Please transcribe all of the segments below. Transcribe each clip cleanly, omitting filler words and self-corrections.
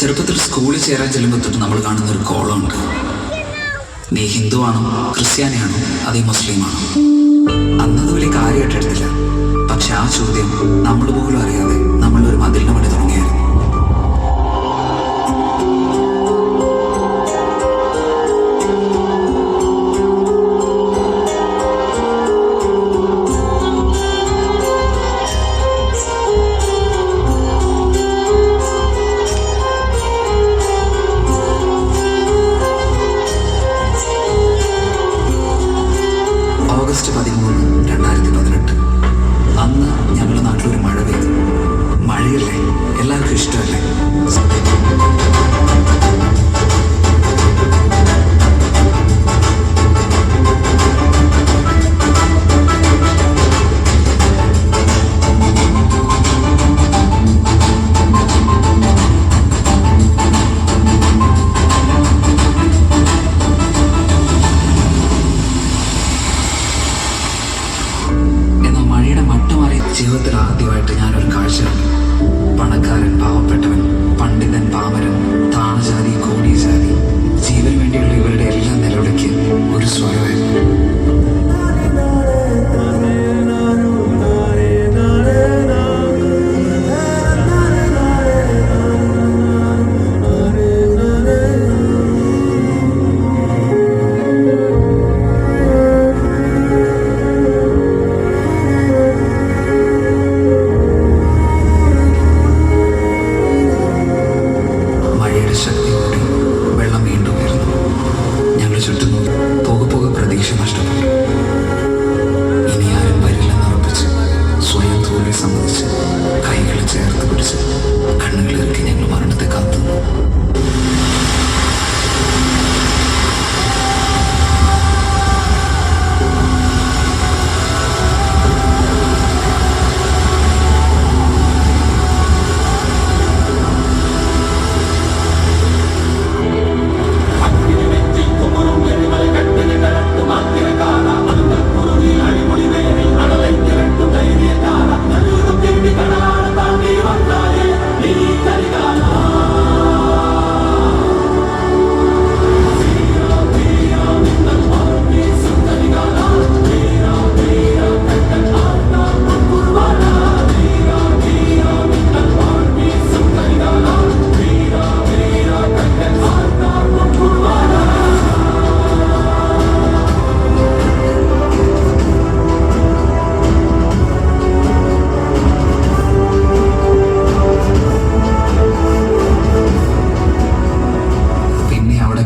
ചെറുപ്പത്തിൽ സ്കൂളിൽ ചേരാൻ ചെല്ലുമ്പോൾ തൊട്ട് നമ്മൾ കാണുന്ന ഒരു കോളമുണ്ട്. നീ ഹിന്ദുവാണോ, ക്രിസ്ത്യാനിയാണോ, അതേ മുസ്ലിമാണോ? അന്നത് വലിയ കാര്യമായിട്ട് എടുത്തില്ല. പക്ഷെ ആ ചോദ്യം നമ്മൾ പോലും അറിയാതെ നമ്മളൊരു മതിലിന് പണി തുടങ്ങിയായിരുന്നു. ഓഗസ്റ്റ് 13, 2018 അന്ന് ഞങ്ങളുടെ നാട്ടിലൊരു മഴ പെയ്തു. മഴയല്ലേ, എല്ലാവർക്കും ഇഷ്ടമല്ലേ? ജീവിതത്തിൽ ആദ്യമായിട്ട് ഞാനൊരു കാഴ്ച കണ്ടു. പണക്കാരൻ, പാവപ്പെട്ടവൻ, പണ്ഡിതൻ, പാമരൻ, താണജാതി, കോടിജാതി, ജീവന് വേണ്ടിയുള്ള ഇവരുടെ എല്ലാ നിലവിളിക്ക് ഒരു സ്വരമായിരുന്നു. ശക്തി കൂടി വെള്ളം വീണ്ടും ഉയർന്നു. ഞങ്ങൾ ചുറ്റും പോകെ പോകെ പ്രതീക്ഷ നഷ്ടപ്പെട്ടു. ഇനി ആരും വരില്ലെന്ന് ഉറപ്പിച്ച് സ്വയം തോൽവി സമ്മതിച്ച് കൈകൾ ചേർത്ത് പിടിച്ച് കണ്ണുകളിറക്കി ഞങ്ങൾ മരണത്തെ കാത്തുന്നു.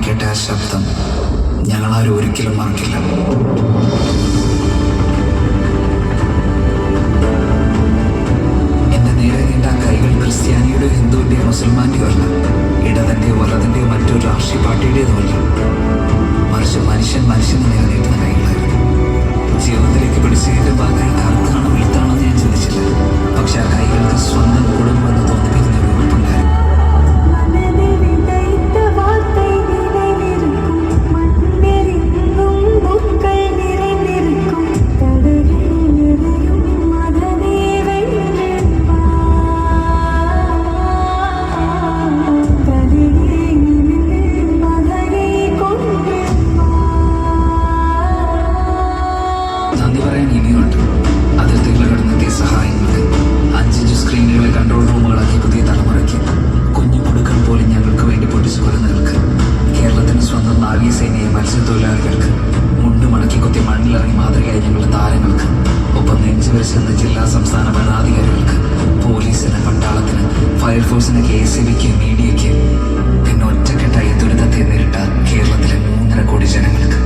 കേട്ട ആ ശബ്ദം ഞങ്ങളാരും ഒരിക്കലും മറക്കില്ല. എന്റെ നേരെ നീണ്ട കൈകൾ ക്രിസ്ത്യാനിയുടെയോ ഹിന്ദുവിന്റെയോ മുസൽമാന്റെയോ അല്ല, ഇടതിന്റെയോ വലതിന്റെയോ മറ്റൊരു രാഷ്ട്രീയ പാർട്ടിയുടേതുമല്ല, മറിച്ച് മനുഷ്യന് നേരെ നീട്ടുന്ന കൈകളായിരുന്നു. ജീവിതത്തിലേക്ക് പിടിച്ചതിന്റെ ഭാഗമായി കറുത്താണോ വെളുത്താണോ എന്ന് ഞാൻ ചിന്തിച്ചില്ല. പക്ഷെ ആ കൈകൾക്ക് സ്വന്തം കുടുംബം എന്ന് തോന്നിപ്പിക്കുന്ന ഒരു ഉറപ്പുണ്ടായിരുന്നു. നന്ദി പറയാൻ ഇനിയുണ്ട്. അതിർത്തികൾ കടന്നെത്തിയ സഹായങ്ങൾക്ക്, 5 സ്ക്രീനുകളെ കൺട്രോൾ റൂമുകളാക്കി പുതിയ തലമുറയ്ക്ക്, കുഞ്ഞു പുടുക്കൾ പോലും ഞങ്ങൾക്ക് വേണ്ടി പൊട്ടിച്ചു കൊല്ലുന്നവർക്ക്, കേരളത്തിന് സ്വന്തം നാവികസേനയെ, മത്സ്യത്തൊഴിലാളികൾക്ക്, മുണ്ട് മടക്കി കുത്തി മണ്ണിലിറങ്ങി മാതൃകയായി ഞങ്ങളുടെ താരങ്ങൾക്ക്, ഒപ്പം നെഞ്ചുവരിച്ചെന്ന ജില്ലാ സംസ്ഥാന ഭരണാധികാരികൾക്ക്, പോലീസിന്, പട്ടാളത്തിന്, ഫയർഫോഴ്സിന്, KSBക്ക്, മീഡിയയ്ക്ക്, പിന്നെ ഒറ്റക്കെട്ടായി ദുരിതത്തെ നേരിട്ട കേരളത്തിലെ 3.5 കോടി ജനങ്ങൾക്ക്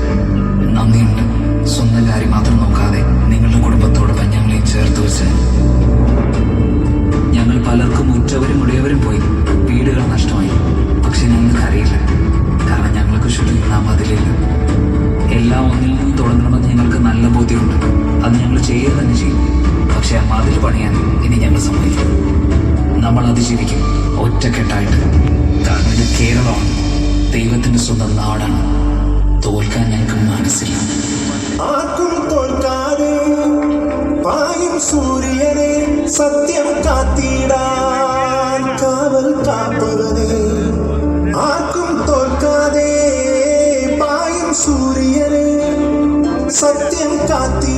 നന്ദിയുണ്ട്. സ്വന്തം കാര്യം മാത്രം നോക്കാതെ നിങ്ങളുടെ കുടുംബത്തോടൊപ്പം ഞങ്ങളെയും ചേർത്ത് വെച്ച് ഞങ്ങൾ പലർക്കും ഉറ്റവരും ഉടയവരും പോയി, വീടുകൾ നഷ്ടമായി. പക്ഷെ ഞങ്ങൾക്ക് അറിയില്ല, കാരണം ഞങ്ങൾക്ക് ചുറ്റും നാം അതിലില്ല. എല്ലാം ഒന്നിൽ നിന്ന് തുടങ്ങണമെന്ന് ഞങ്ങൾക്ക് നല്ല ബോധ്യമുണ്ട്. അത് ഞങ്ങൾ ചെയ്യുക തന്നെ ചെയ്യും. പക്ഷെ ആ മതിൽ പണിയാൻ ഇനി ഞങ്ങൾ സമ്മതിക്കും. നമ്മൾ അതിജീവിക്കും ഒറ്റക്കെട്ടായിട്ട്. കാരണം ഇത് കേരളമാണ്, ദൈവത്തിന്റെ സ്വന്തം നാടാണ്. തോൽക്കാൻ ഞങ്ങൾക്ക് മനസ്സില്ല. ആർക്കും തോൽക്കാതെ പായും സൂര്യനെ സത്യം കാത്തിടാൻ കാവൽ കാപ്പവനെ കാത്തി